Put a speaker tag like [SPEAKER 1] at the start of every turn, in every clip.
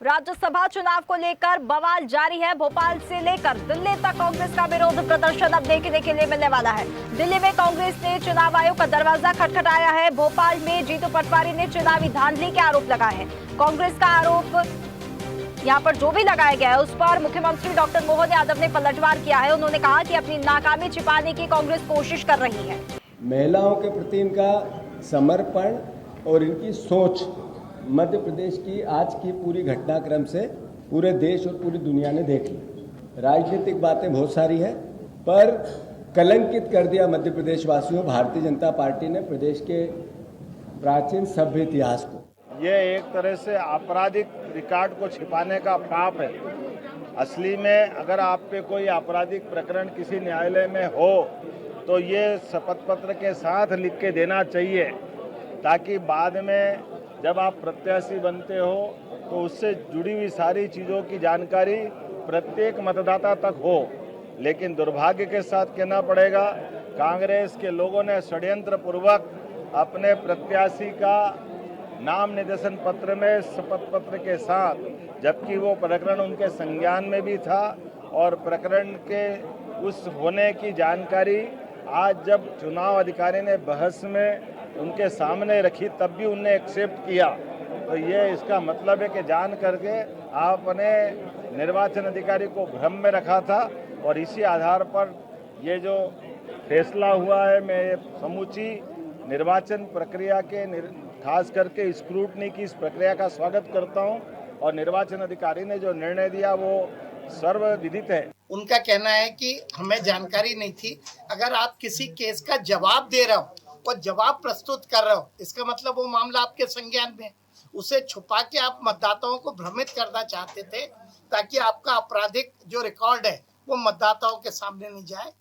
[SPEAKER 1] राज्यसभा चुनाव को लेकर बवाल जारी है। भोपाल से लेकर दिल्ली तक कांग्रेस का विरोध प्रदर्शन अब देखने के लिए मिलने वाला है। दिल्ली में कांग्रेस ने चुनाव आयोग का दरवाजा खटखटाया है। भोपाल में जीतू पटवारी ने चुनावी धांधली के आरोप लगाए हैं। कांग्रेस का आरोप यहाँ पर जो भी लगाया गया है उस पर मुख्यमंत्री डॉक्टर मोहन यादव ने पलटवार किया है। उन्होंने कहा कि अपनी नाकामी छिपाने की कांग्रेस कोशिश कर रही है।
[SPEAKER 2] महिलाओं के प्रति इनका समर्पण और इनकी सोच मध्य प्रदेश की आज की पूरी घटनाक्रम से पूरे देश और पूरी दुनिया ने देख ली। राजनीतिक बातें बहुत सारी है, पर कलंकित कर दिया मध्य प्रदेश वासियों भारतीय जनता पार्टी ने प्रदेश के प्राचीन सभ्य इतिहास को।
[SPEAKER 3] ये एक तरह से आपराधिक रिकॉर्ड को छिपाने का पाप है। असली में अगर आप पे कोई आपराधिक प्रकरण किसी न्यायालय में हो तो ये शपथ पत्र के साथ लिख के देना चाहिए, ताकि बाद में जब आप प्रत्याशी बनते हो तो उससे जुड़ी हुई सारी चीज़ों की जानकारी प्रत्येक मतदाता तक हो। लेकिन दुर्भाग्य के साथ कहना पड़ेगा, कांग्रेस के लोगों ने षड्यंत्र पूर्वक अपने प्रत्याशी का नाम निर्देशन पत्र में शपथ पत्र के साथ, जबकि वो प्रकरण उनके संज्ञान में भी था और प्रकरण के उस होने की जानकारी आज जब चुनाव अधिकारी ने बहस में उनके सामने रखी तब भी उनने एक्सेप्ट किया। तो ये इसका मतलब है कि जान करके आपने निर्वाचन अधिकारी को भ्रम में रखा था और इसी आधार पर ये जो फैसला हुआ है, मैं समूची निर्वाचन प्रक्रिया के खास करके स्क्रूटनी की इस प्रक्रिया का स्वागत करता हूं और निर्वाचन अधिकारी ने जो निर्णय दिया वो सर्वविदित है।
[SPEAKER 4] उनका कहना है कि हमें जानकारी नहीं थी। अगर आप किसी केस का जवाब दे रहे हो और जवाब प्रस्तुत कर रहे हो, इसका मतलब वो मामला आपके संज्ञान में, उसे छुपा के आप मतदाताओं को भ्रमित करना चाहते थे ताकि आपका आपराधिक जो रिकॉर्ड है वो मतदाताओं के सामने नहीं जाए।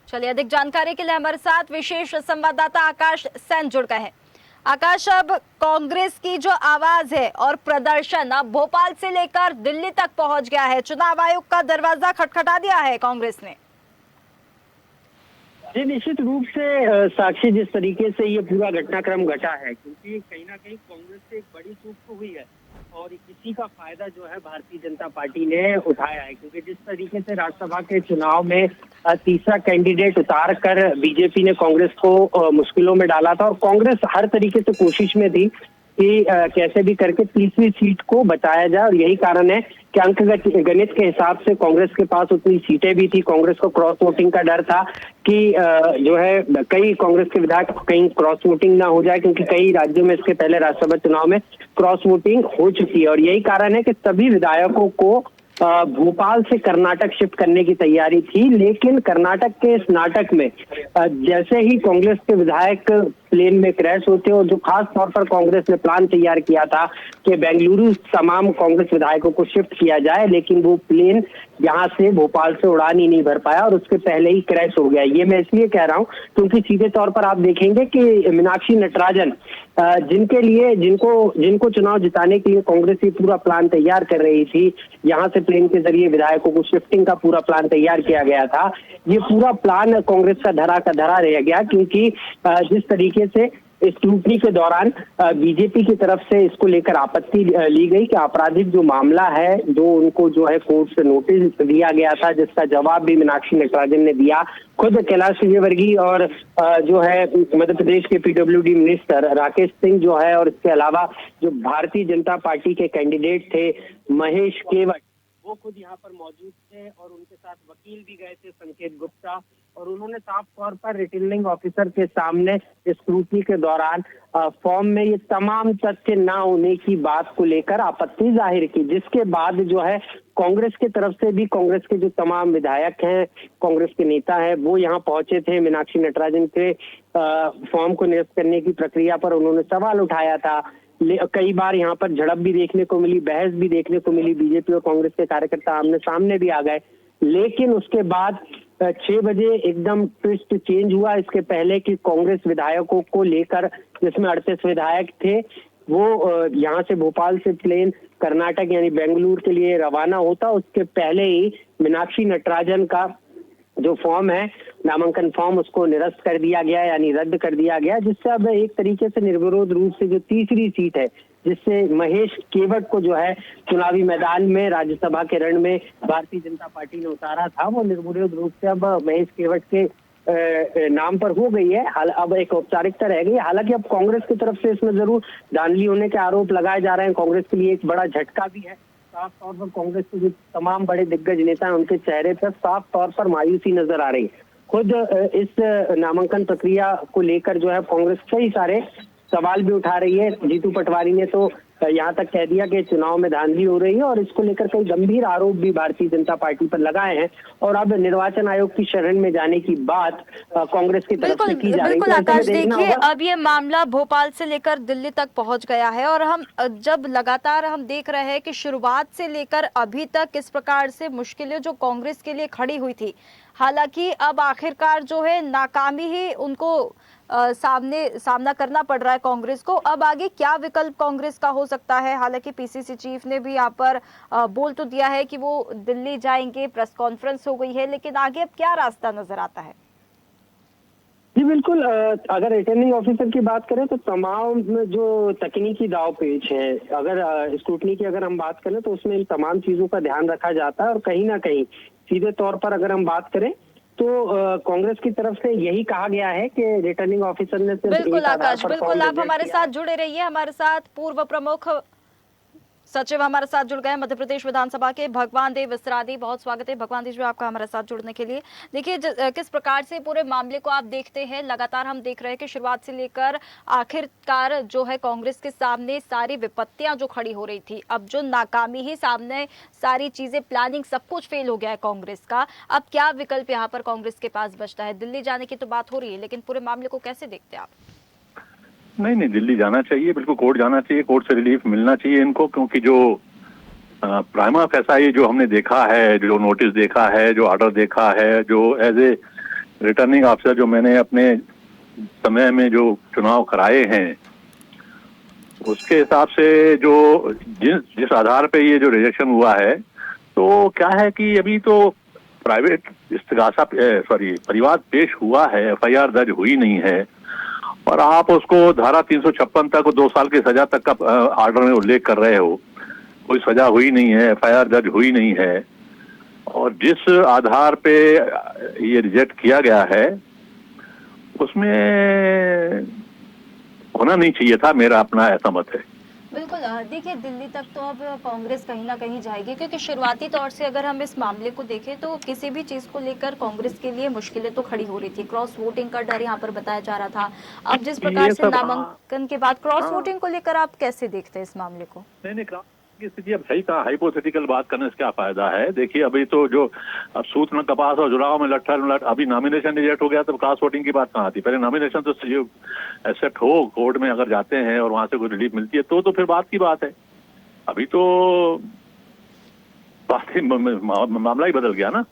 [SPEAKER 1] चलिए, अधिक जानकारी के लिए हमारे साथ विशेष संवाददाता आकाश सेन जुड़ गए हैं। आकाश, अब कांग्रेस की जो आवाज है और प्रदर्शन अब भोपाल से लेकर दिल्ली तक पहुंच गया है। चुनाव आयोग का दरवाजा खटखटा दिया है कांग्रेस ने।
[SPEAKER 5] जी, निश्चित रूप से साक्षी, जिस तरीके से ये पूरा घटनाक्रम घटा है, क्योंकि कहीं ना कहीं कांग्रेस से एक बड़ी चूक तो हुई है और इसी का फायदा जो है भारतीय जनता पार्टी ने उठाया है। क्योंकि जिस तरीके से राज्यसभा के चुनाव में तीसरा कैंडिडेट उतार कर बीजेपी ने कांग्रेस को मुश्किलों में डाला था और कांग्रेस हर तरीके से कोशिश में थी कि कैसे भी करके तीसरी सीट को बचाया जाए। और यही कारण है कि अंक गणित के हिसाब से कांग्रेस के पास उतनी सीटें भी थी। कांग्रेस को क्रॉस वोटिंग का डर था कि जो है कई कांग्रेस के विधायक कहीं क्रॉस वोटिंग ना हो जाए, क्योंकि कई राज्यों में इसके पहले राज्यसभा चुनाव में क्रॉस वोटिंग हो चुकी है। और यही कारण है कि सभी विधायकों को भोपाल से कर्नाटक शिफ्ट करने की तैयारी थी। लेकिन कर्नाटक के इस नाटक में जैसे ही कांग्रेस के विधायक प्लेन में क्रैश होते और जो खास तौर पर कांग्रेस ने प्लान तैयार किया था कि बेंगलुरु तमाम कांग्रेस विधायकों को शिफ्ट किया जाए, लेकिन वो प्लेन यहाँ से भोपाल से उड़ान ही नहीं भर पाया और उसके पहले ही क्रैश हो गया। ये मैं इसलिए कह रहा हूँ क्योंकि सीधे तौर पर आप देखेंगे कि मीनाक्षी नटराजन, जिनको चुनाव जिताने के लिए कांग्रेस ये पूरा प्लान तैयार कर रही थी, यहाँ से प्लेन के जरिए विधायकों को शिफ्टिंग का पूरा प्लान तैयार किया गया था, ये पूरा प्लान कांग्रेस का धरा रह गया। क्योंकि जिस तरीके से स्क्रूटनी के दौरान बीजेपी की तरफ से इसको लेकर आपत्ति ली गई कि आपराधिक जो मामला है, जो उनको जो है कोर्ट से नोटिस दिया गया था, जिसका जवाब भी मीनाक्षी नटराजन ने दिया। खुद कैलाश विजयवर्गीय और जो है मध्य प्रदेश के पीडब्ल्यूडी मिनिस्टर राकेश सिंह जो है, और इसके अलावा जो भारतीय जनता पार्टी के कैंडिडेट थे महेश केवट, वो खुद यहाँ पर मौजूद थे और उनके साथ वकील भी गए थे संकेत गुप्ता, और उन्होंने साफ तौर पर रिटर्निंग ऑफिसर के सामने स्क्रूटनी के दौरान फॉर्म में ये तमाम तथ्य ना होने की बात को लेकर आपत्ति जाहिर की। जिसके बाद जो है कांग्रेस की तरफ से भी कांग्रेस के जो तमाम विधायक हैं, कांग्रेस के नेता हैं, वो यहाँ पहुंचे थे। मीनाक्षी नटराजन के फॉर्म को निरस्त करने की प्रक्रिया पर उन्होंने सवाल उठाया था। कई बार यहाँ पर झड़प भी देखने को मिली, बहस भी देखने को मिली, बीजेपी और कांग्रेस के कार्यकर्ता आमने सामने भी आ गए। लेकिन उसके बाद 6 बजे एकदम ट्विस्ट चेंज हुआ। इसके पहले कि कांग्रेस विधायकों को लेकर, जिसमें 38 विधायक थे, वो यहाँ से भोपाल से प्लेन कर्नाटक यानी बेंगलुरु के लिए रवाना होता, उसके पहले ही मीनाक्षी नटराजन का जो फॉर्म है, नामांकन फॉर्म, उसको निरस्त कर दिया गया यानी रद्द कर दिया गया, जिससे अब एक तरीके से निर्विरोध रूप से जो तीसरी सीट है जिससे महेश केवट को जो है चुनावी मैदान में राज्यसभा के रण में भारतीय जनता पार्टी ने उतारा था, वो निर्विरोध रूप से अब महेश केवट के नाम पर हो गई है। अब एक औपचारिकता रह गई है। हालांकि अब कांग्रेस की तरफ से इसमें जरूर धांधली होने के आरोप लगाए जा रहे हैं। कांग्रेस के लिए एक बड़ा झटका भी है। साफ तौर पर कांग्रेस के जो तमाम बड़े दिग्गज नेता हैं उनके चेहरे पर साफ तौर पर मायूसी नजर आ रही है। खुद इस नामांकन प्रक्रिया को लेकर जो है कांग्रेस कई सारे सवाल भी उठा रही है। जीतू पटवारी ने तो यहाँ तक कह दिया कि चुनाव में धांधली हो रही है और इसको लेकर कई गंभीर आरोप भी भारतीय जनता पार्टी पर लगाए हैं। और अब निर्वाचन आयोग की शरण में जाने की बात कांग्रेस की तरफ से की जा रही है।
[SPEAKER 1] बिल्कुल आकाश, देखिए अब ये मामला भोपाल से लेकर दिल्ली तक पहुंच गया है और हम जब लगातार हम देख रहे हैं कि शुरुआत से लेकर अभी तक किस प्रकार से मुश्किलें जो कांग्रेस के लिए खड़ी हुई थी, हालांकि अब आखिरकार जो है नाकामी ही उनको सामना करना पड़ रहा है कांग्रेस को। अब आगे क्या विकल्प कांग्रेस का हो सकता है? हालांकि पीसीसी चीफ ने भी यहाँ पर बोल तो दिया है कि वो दिल्ली जाएंगे, प्रेस कॉन्फ्रेंस हो गई है, लेकिन आगे अब क्या रास्ता नजर आता है?
[SPEAKER 5] जी बिल्कुल, अगर रिटर्निंग ऑफिसर की बात करें तो तमाम जो तकनीकी दाव पेच है, अगर स्क्रूटनी की अगर हम बात करें तो उसमें इन तमाम चीजों का ध्यान रखा जाता है। और कहीं ना कहीं सीधे तौर पर अगर हम बात करें तो कांग्रेस की तरफ से यही कहा गया है कि रिटर्निंग ऑफिसर ने सिर्फ
[SPEAKER 1] बिल्कुल आकाश, बिल्कुल आप हमारे साथ जुड़े रहिए। हमारे साथ पूर्व प्रमुख सचिव हमारे साथ जुड़ गए मध्य प्रदेश विधानसभा के भगवान देव विसरादी। बहुत स्वागत है भगवान देव जी आपका हमारे साथ जुड़ने के लिए। देखिए किस प्रकार से पूरे मामले को आप देखते हैं, लगातार हम देख रहे हैं कि शुरुआत से लेकर आखिरकार जो है कांग्रेस के सामने सारी विपत्तियां जो खड़ी हो रही थी, अब जो नाकामी ही सामने सारी चीजें, प्लानिंग सब कुछ फेल हो गया है कांग्रेस का। अब क्या विकल्प यहाँ पर कांग्रेस के पास बचता है? दिल्ली जाने की तो बात हो रही है, लेकिन पूरे मामले को कैसे देखते हैं आप?
[SPEAKER 6] नहीं, दिल्ली जाना चाहिए, बिल्कुल कोर्ट जाना चाहिए, कोर्ट से रिलीफ मिलना चाहिए इनको, क्योंकि जो प्राइमा फेसाई जो हमने देखा है, जो नोटिस देखा है, जो ऑर्डर देखा है, जो एज ए रिटर्निंग ऑफिसर जो मैंने अपने समय में जो चुनाव कराए हैं, उसके हिसाब से जो जिस आधार पे ये जो रिजेक्शन हुआ है, तो क्या है कि अभी तो प्राइवेट इस्तिगासा परिवाद पेश हुआ है, एफआईआर दर्ज हुई नहीं है, और आप उसको धारा 356 तक 2 साल की सजा तक का ऑर्डर में उल्लेख कर रहे हो। कोई सजा हुई नहीं है, एफआईआर दर्ज हुई नहीं है, और जिस आधार पे ये रिजेक्ट किया गया है उसमें होना नहीं चाहिए था, मेरा अपना ऐसा मत है।
[SPEAKER 1] बिल्कुल, देखिए दिल्ली तक तो अब कांग्रेस कहीं ना कहीं जाएगी, क्योंकि शुरुआती तौर से अगर हम इस मामले को देखें तो किसी भी चीज को लेकर कांग्रेस के लिए मुश्किलें तो खड़ी हो रही थी। क्रॉस वोटिंग का डर यहाँ पर बताया जा रहा था। अब जिस प्रकार से नामांकन के बाद क्रॉस वोटिंग को लेकर आप कैसे देखते हैं इस मामले को?
[SPEAKER 6] नहीं, की स्थिति अब सही कहा, हाइपोथेटिकल बात करने से क्या फायदा है। देखिए अभी तो जो अब सूत में कपास और जुड़ाव में लट्ठा, अभी नॉमिनेशन रिजेक्ट हो गया तो क्रॉस वोटिंग की बात कहाँ आती? पहले नॉमिनेशन तो एक्सेप्ट हो, कोर्ट में अगर जाते हैं और वहां से कोई रिलीफ मिलती है तो फिर बात की बात है। अभी तो मामला ही बदल गया ना।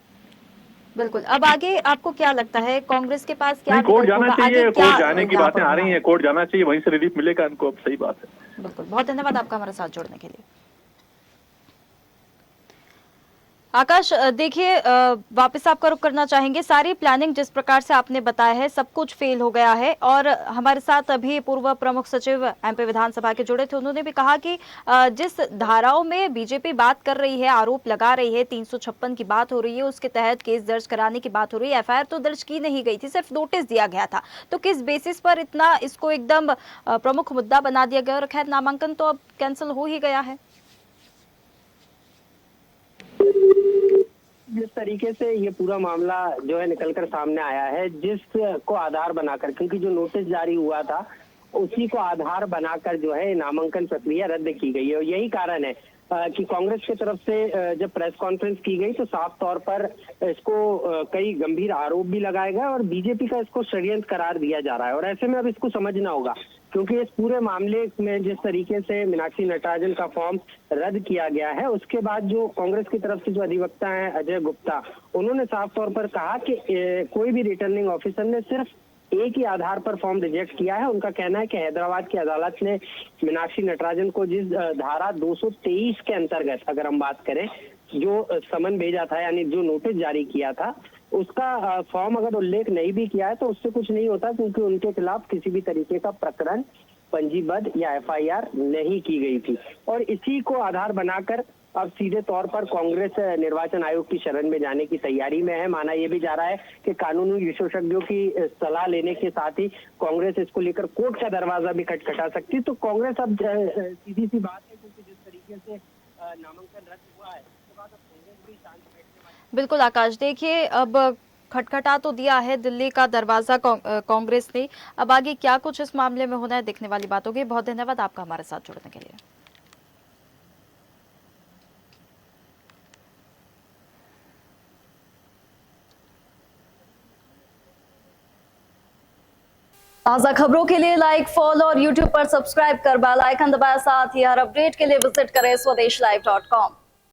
[SPEAKER 1] बिल्कुल, अब आगे आपको क्या लगता है कांग्रेस के पास क्या?
[SPEAKER 6] कोर्ट जाना चाहिए, कोर्ट जाने की बातें आ रही हैं, कोर्ट जाना चाहिए, वहीं से रिलीफ मिलेगा इनको। अब सही बात है।
[SPEAKER 1] बिल्कुल, बहुत धन्यवाद आपका हमारे साथ जुड़ने के लिए। आकाश, देखिए वापस आपका रुख करना चाहेंगे। सारी प्लानिंग जिस प्रकार से आपने बताया है सब कुछ फेल हो गया है, और हमारे साथ अभी पूर्व प्रमुख सचिव एमपी विधानसभा के जुड़े थे। उन्होंने भी कहा कि जिस धाराओं में बीजेपी बात कर रही है, आरोप लगा रही है, 356 की बात हो रही है, उसके तहत केस दर्ज कराने की बात हो रही है। एफआईआर तो दर्ज की नहीं गई थी, सिर्फ नोटिस दिया गया था। तो किस बेसिस पर इतना इसको एकदम प्रमुख मुद्दा बना दिया गया? और खैर नामांकन तो अब कैंसिल हो ही गया है।
[SPEAKER 5] जिस तरीके से ये पूरा मामला जो है निकलकर सामने आया है, जिसको आधार बनाकर, क्योंकि जो नोटिस जारी हुआ था उसी को आधार बनाकर जो है नामांकन प्रक्रिया रद्द की गई है। और यही कारण है कि कांग्रेस की तरफ से जब प्रेस कॉन्फ्रेंस की गई तो साफ तौर पर इसको कई गंभीर आरोप भी लगाए गए और बीजेपी का इसको षड्यंत्र करार दिया जा रहा है। और ऐसे में अब इसको समझना होगा, क्योंकि इस पूरे मामले में जिस तरीके से मीनाक्षी नटराजन का फॉर्म रद्द किया गया है, उसके बाद जो कांग्रेस की तरफ से जो अधिवक्ता हैं अजय गुप्ता, उन्होंने साफ तौर पर कहा कि कोई भी रिटर्निंग ऑफिसर ने सिर्फ एक ही आधार पर फॉर्म रिजेक्ट किया है। उनका कहना है कि हैदराबाद की अदालत ने मीनाक्षी नटराजन को जिस धारा 223 के अंतर्गत अगर हम बात करें जो समन भेजा था, यानी जो नोटिस जारी किया था, उसका फॉर्म अगर उल्लेख नहीं भी किया है तो उससे कुछ नहीं होता, क्योंकि उनके खिलाफ किसी भी तरीके का प्रकरण पंजीबद्ध या एफआईआर नहीं की गई थी। और इसी को आधार बनाकर अब सीधे तौर पर कांग्रेस निर्वाचन आयोग की शरण में जाने की तैयारी में है। माना यह भी जा रहा है कि कानूनी विशेषज्ञों की सलाह लेने के साथ ही कांग्रेस इसको लेकर कोर्ट का दरवाजा भी खटखटा सकती। तो कांग्रेस अब सीधी सी बात है, क्योंकि जिस तरीके से नामांकन रद्द हुआ है उसके बाद अब कांग्रेस भी शांत बैठने वाली।
[SPEAKER 1] बिल्कुल आकाश, देखिए अब खटखटा तो दिया है दिल्ली का दरवाजा कांग्रेस ने, अब आगे क्या कुछ इस मामले में होना है देखने वाली बात होगी। बहुत धन्यवाद आपका हमारे साथ जुड़ने के लिए। ताज़ा खबरों के लिए लाइक, फॉलो और YouTube पर सब्सक्राइब कर बेल आइकन दबाएं। साथ ही हर अपडेट के लिए विजिट करें swedeshlive.com।